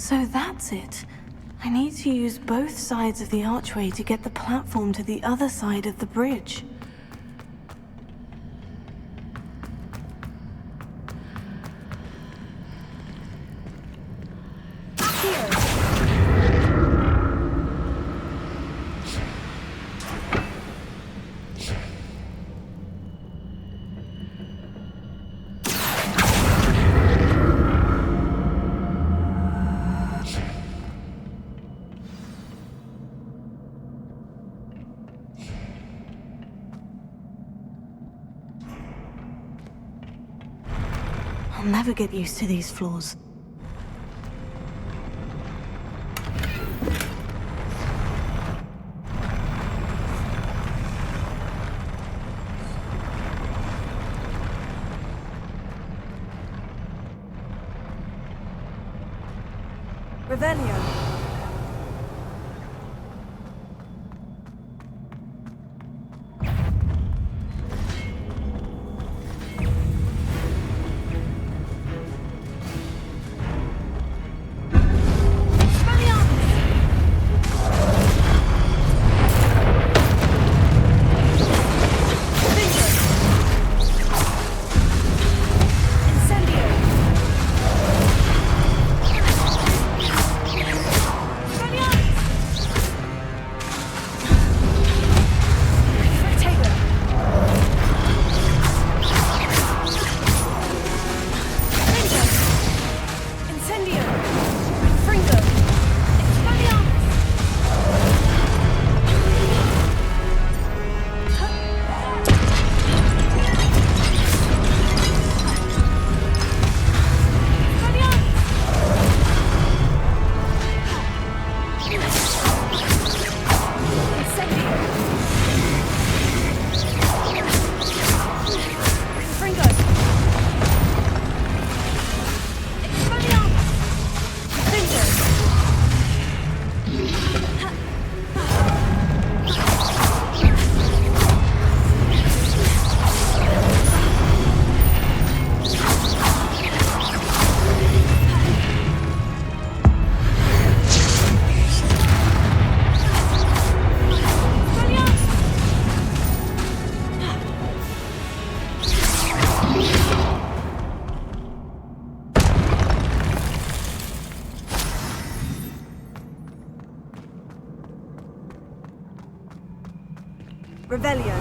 So that's it. I need to use both sides of the archway to get the platform to the other side of the bridge. I'll never get used to these floors. Revelio. Revelio.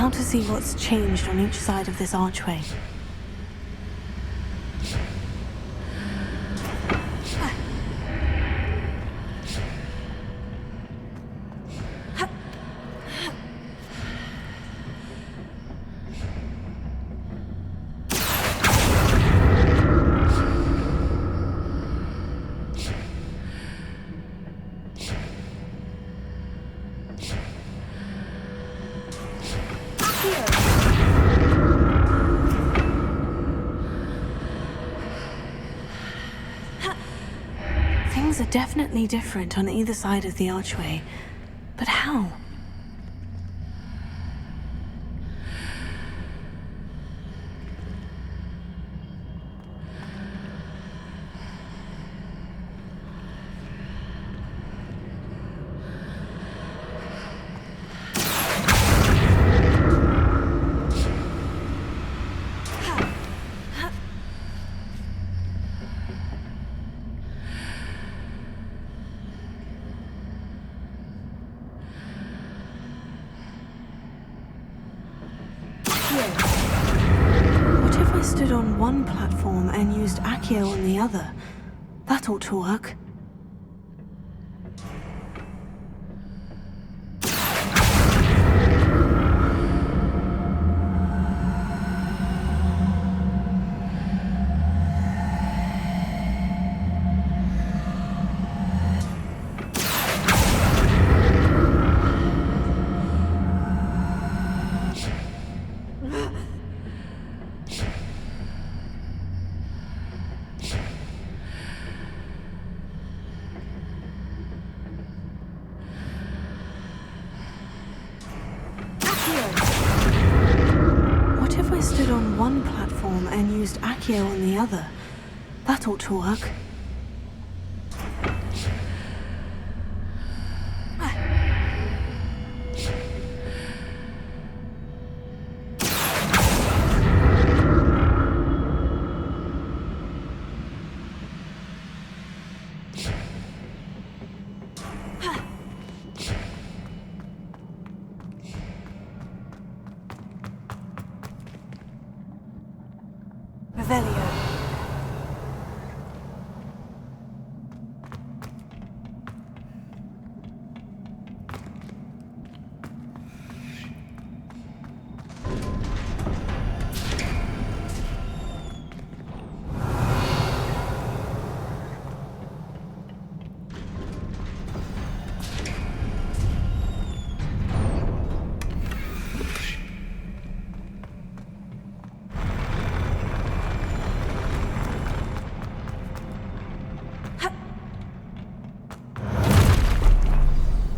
To see what's changed on each side of this archway. Things are definitely different on either side of the archway, but how? stood on one platform and used Accio on the other, that ought to work. What if I stood on one platform and used Accio on the other? That ought to work. Revelio.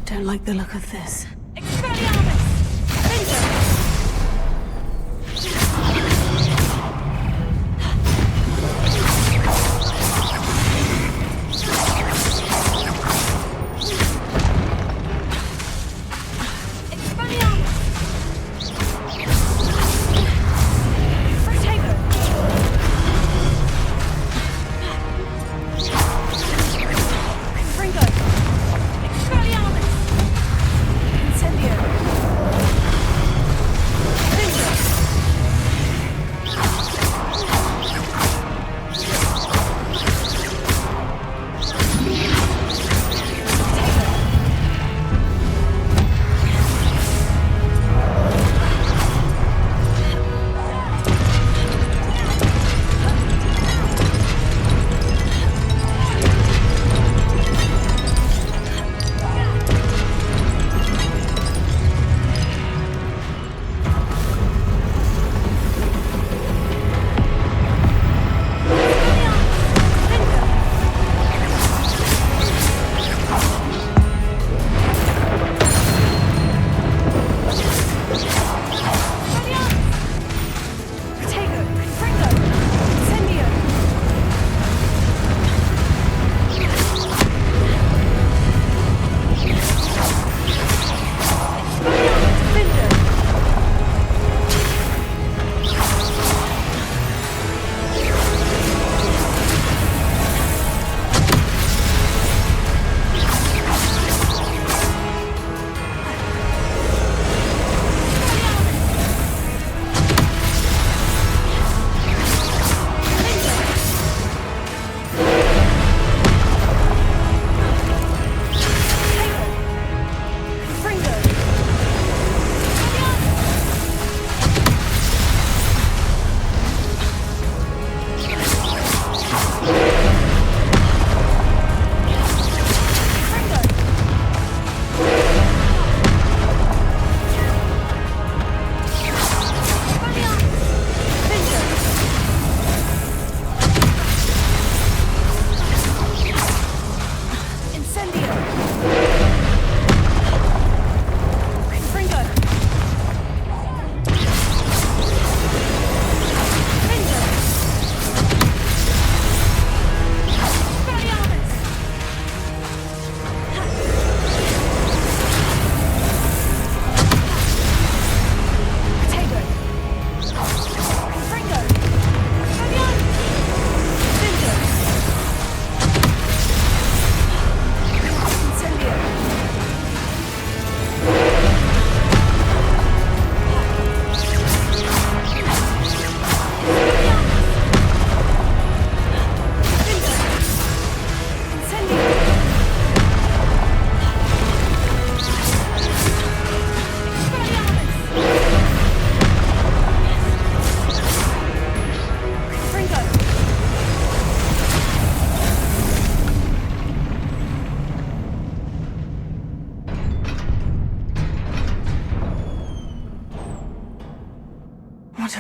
Don't like the look of this. Expelliarmus! Bingo!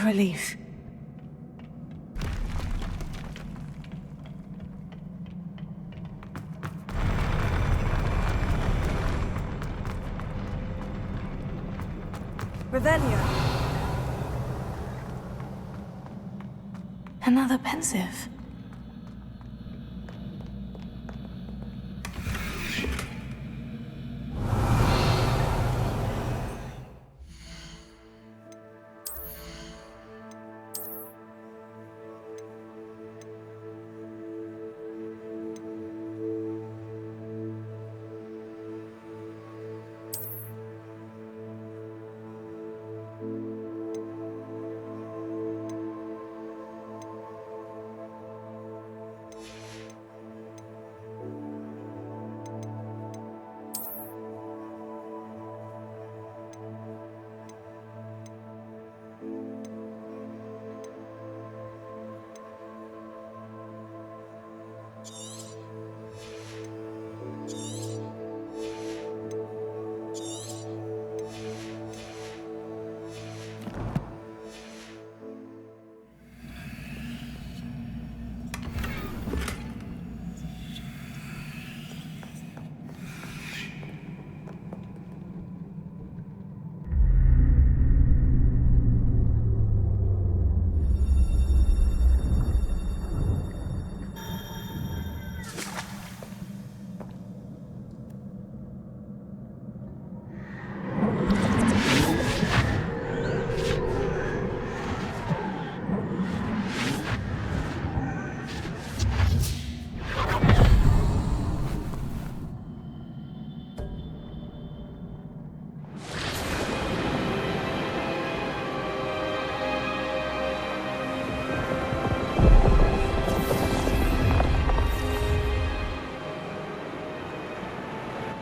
a relief. Revelio. Another pensive.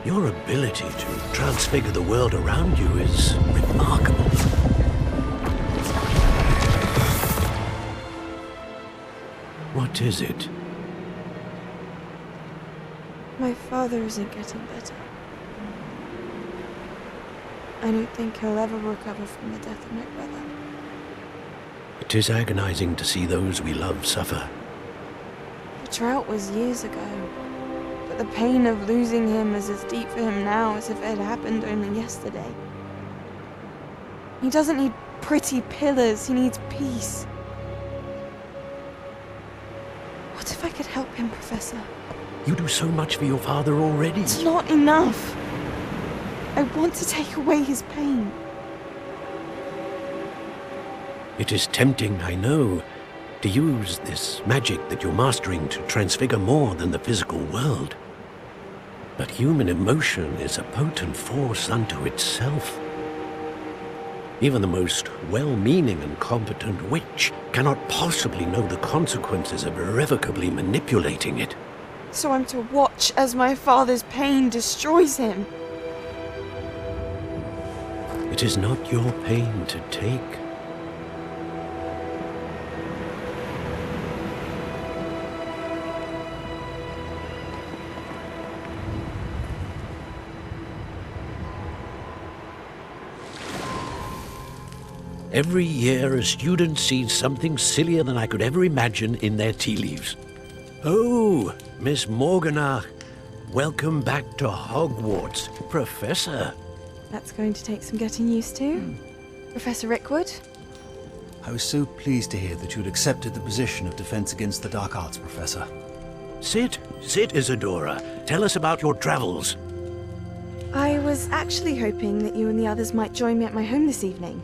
Your ability to transfigure the world around you is remarkable. What is it? My father isn't getting better. I don't think he'll ever recover from the death of my brother. It is agonizing to see those we love suffer. The drought was years ago, but the pain of losing him is as deep for him now as if it had happened only yesterday. He doesn't need pretty pillars, he needs peace. What if I could help him, Professor? You do so much for your father already. It's not enough. I want to take away his pain. It is tempting, I know, to use this magic that you're mastering to transfigure more than the physical world. But human emotion is a potent force unto itself. Even the most well-meaning and competent witch cannot possibly know the consequences of irrevocably manipulating it. So I'm to watch as my father's pain destroys him. It is not your pain to take. Every year, a student sees something sillier than I could ever imagine in their tea leaves. Oh, Miss Morganach, welcome back to Hogwarts, Professor. That's going to take some getting used to. Professor Rickwood? I was so pleased to hear that you'd accepted the position of Defense Against the Dark Arts, Professor. Sit, Isadora. Tell us about your travels. I was actually hoping that you and the others might join me at my home this evening.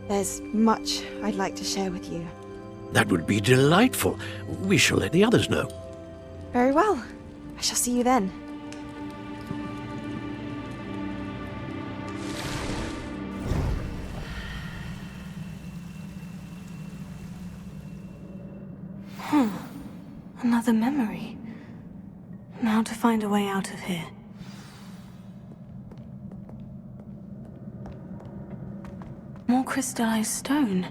There's much I'd like to share with you. That would be delightful. We shall let the others know. Very well. I shall see you then. Another memory. Now to find a way out of here. More crystallized stone.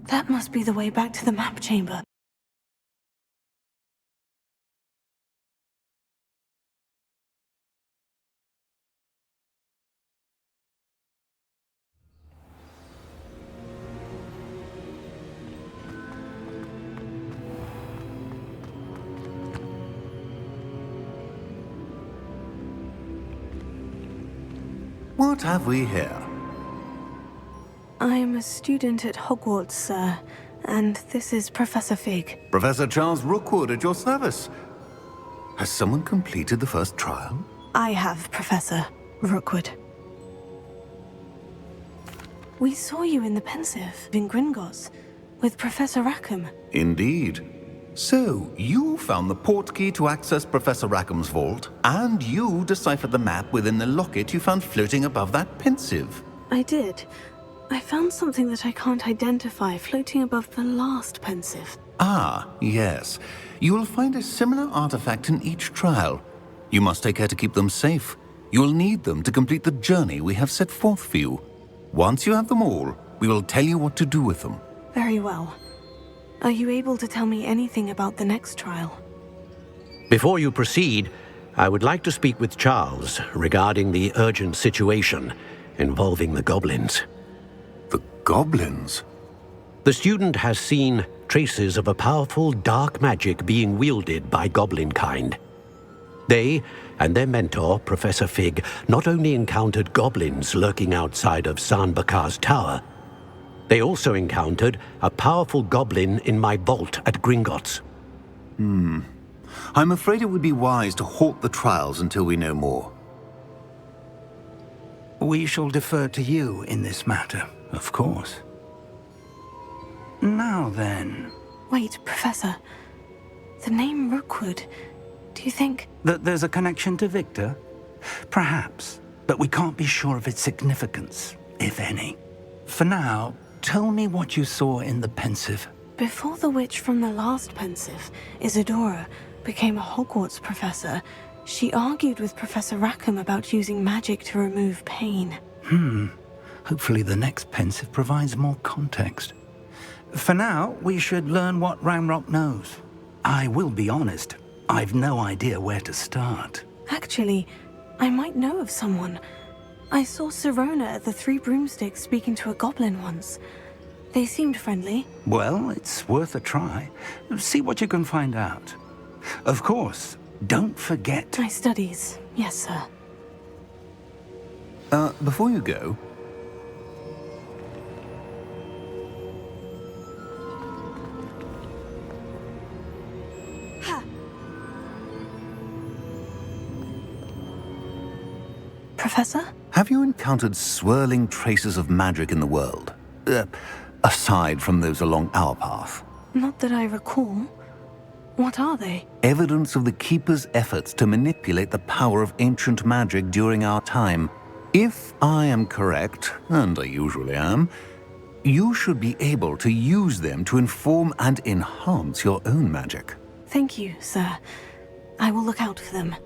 That must be the way back to the map chamber. What have we here? I'm a student at Hogwarts, sir, and this is Professor Fig. Professor Charles Rookwood at your service. Has someone completed the first trial? I have, Professor Rookwood. We saw you in the Pensive in Gringotts with Professor Rackham. Indeed. So, you found the portkey to access Professor Rackham's vault, and you deciphered the map within the locket you found floating above that Pensive. I did. I found something that I can't identify floating above the last Pensive. Ah, yes. You will find a similar artifact in each trial. You must take care to keep them safe. You will need them to complete the journey we have set forth for you. Once you have them all, we will tell you what to do with them. Very well. Are you able to tell me anything about the next trial? Before you proceed, I would like to speak with Charles regarding the urgent situation involving the goblins. The goblins? The student has seen traces of a powerful dark magic being wielded by goblin kind. They and their mentor, Professor Fig, not only encountered goblins lurking outside of Sanbakar's tower, they also encountered a powerful goblin in my vault at Gringotts. I'm afraid it would be wise to halt the trials until we know more. We shall defer to you in this matter, of course. Now then... Wait, Professor. The name Rookwood. Do you think... That there's a connection to Victor? Perhaps, but we can't be sure of its significance, if any. For now, tell me what you saw in the Pensive. Before the witch from the last Pensive, Isadora, became a Hogwarts professor, she argued with Professor Rackham about using magic to remove pain. Hopefully the next Pensive provides more context. For now, we should learn what Ranrock knows. I will be honest, I've no idea where to start. Actually, I might know of someone. I saw Sirona at the Three Broomsticks speaking to a goblin once. They seemed friendly. Well, it's worth a try. See what you can find out. Of course, don't forget... My studies, yes, sir. Before you go... Professor? Have you encountered swirling traces of magic in the world? Aside from those along our path? Not that I recall. What are they? Evidence of the Keeper's efforts to manipulate the power of ancient magic during our time. If I am correct, and I usually am, you should be able to use them to inform and enhance your own magic. Thank you, sir. I will look out for them.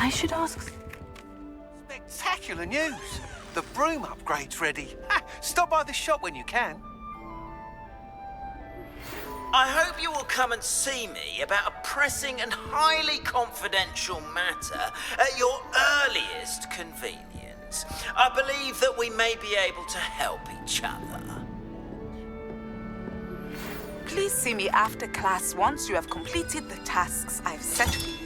I should ask... Spectacular news! The broom upgrade's ready. Ha, stop by the shop when you can. I hope you will come and see me about a pressing and highly confidential matter at your earliest convenience. I believe that we may be able to help each other. Please see me after class once you have completed the tasks I've set for you.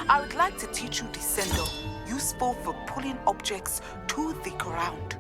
I would like to teach you Descendo, useful for pulling objects to the ground.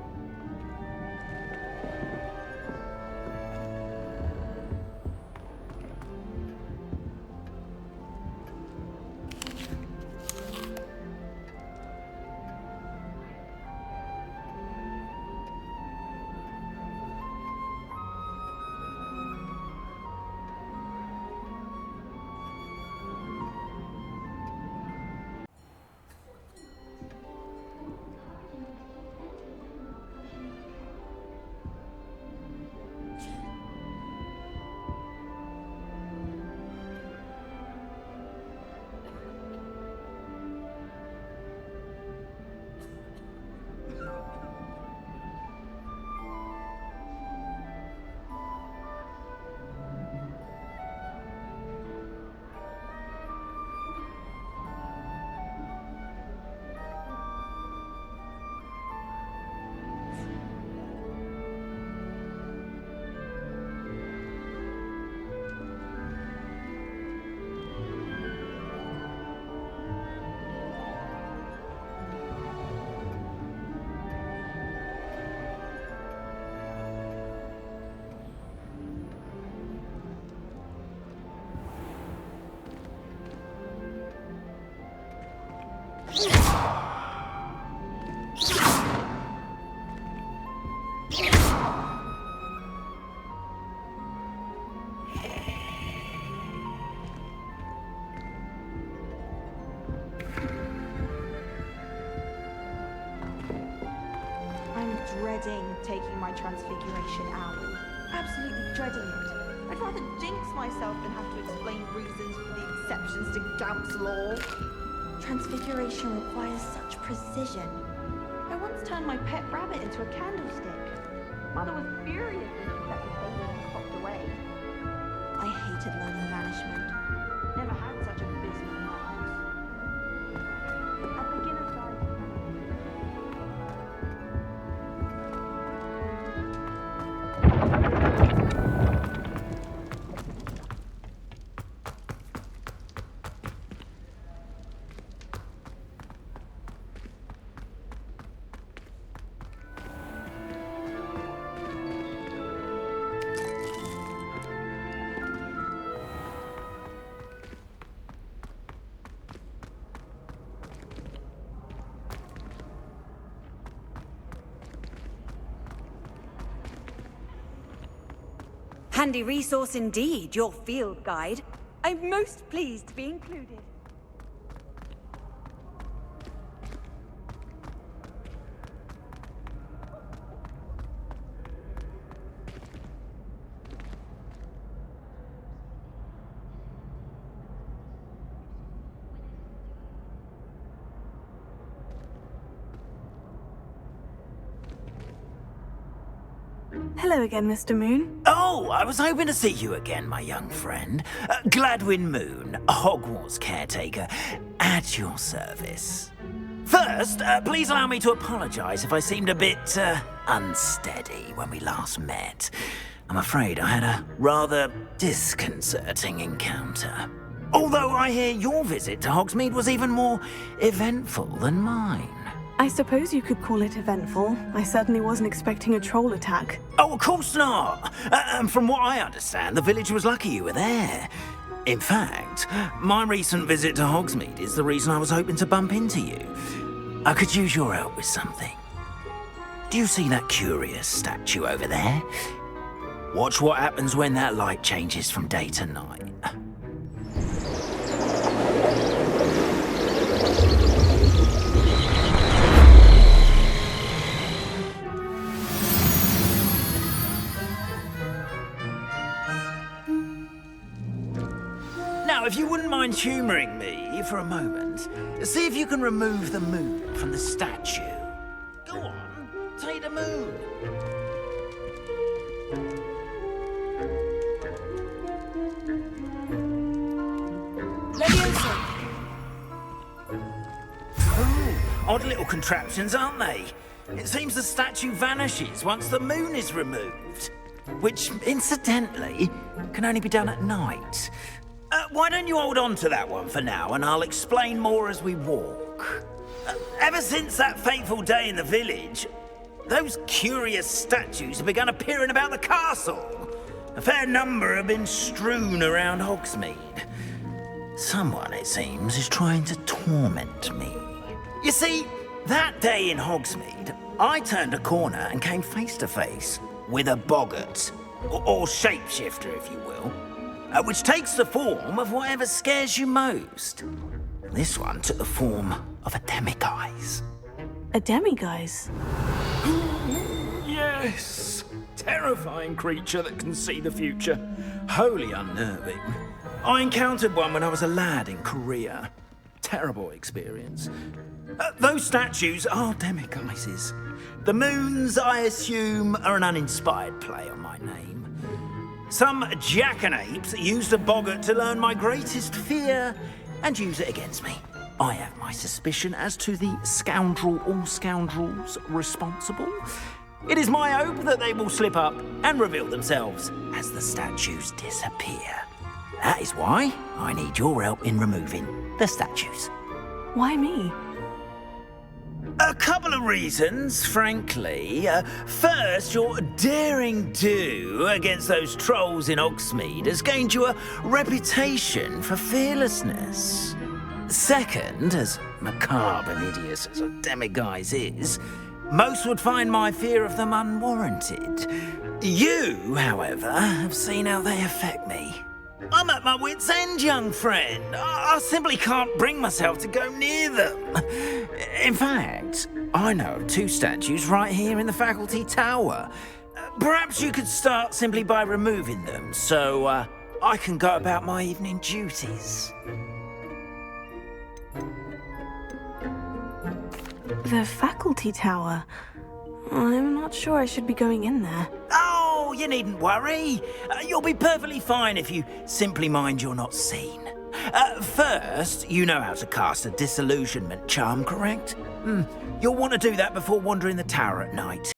Dreading taking my transfiguration out. Absolutely dreading it. I'd rather jinx myself than have to explain reasons for the exceptions to Gaunt's law. Transfiguration requires such precision. I once turned my pet rabbit into a candlestick. Mother was furious when she set the table and clocked away. I hated learning banishment. Never had such abysmal marks. At beginner's guide. Handy resource indeed, your field guide. I'm most pleased to be included. Hello again, Mr. Moon. Oh, I was hoping to see you again, my young friend. Gladwin Moon, Hogwarts caretaker, at your service. First, please allow me to apologize if I seemed a bit, unsteady when we last met. I'm afraid I had a rather disconcerting encounter. Although I hear your visit to Hogsmeade was even more eventful than mine. I suppose you could call it eventful. I certainly wasn't expecting a troll attack. Oh, of course not. And from what I understand, the village was lucky you were there. In fact, my recent visit to Hogsmeade is the reason I was hoping to bump into you. I could use your help with something. Do you see that curious statue over there? Watch what happens when that light changes from day to night. Now, if you wouldn't mind humouring me, me for a moment. See if you can remove the moon from the statue. Go on, take the moon. Oh, odd little contraptions, aren't they? It seems the statue vanishes once the moon is removed. Which, incidentally, can only be done at night. Why don't you hold on to that one for now, and I'll explain more as we walk. Ever since that fateful day in the village, those curious statues have begun appearing about the castle. A fair number have been strewn around Hogsmeade. Someone, it seems, is trying to torment me. You see, that day in Hogsmeade, I turned a corner and came face to face with a boggart, or shapeshifter, if you will, which takes the form of whatever scares you most. This one took the form of a demiguise. A demiguise? Yes! Terrifying creature that can see the future. Wholly unnerving. I encountered one when I was a lad in Korea. Terrible experience. Those statues are demiguises. The moons, I assume, are an uninspired play on my name. Some jackanapes used a boggart to learn my greatest fear and use it against me. I have my suspicion as to the scoundrel or scoundrels responsible. It is my hope that they will slip up and reveal themselves as the statues disappear. That is why I need your help in removing the statues. Why me? A couple of reasons, frankly. First, your daring do against those trolls in Hogsmeade has gained you a reputation for fearlessness. Second, as macabre and hideous as a demiguise is, most would find my fear of them unwarranted. You, however, have seen how they affect me. I'm at my wit's end, young friend. I simply can't bring myself to go near them. In fact, I know of two statues right here in the faculty tower. Perhaps you could start simply by removing them, so I can go about my evening duties. The faculty tower? I'm not sure I should be going in there. Oh, you needn't worry. You'll be perfectly fine if you simply mind you're not seen. First, you know how to cast a disillusionment charm, correct? You'll want to do that before wandering the tower at night.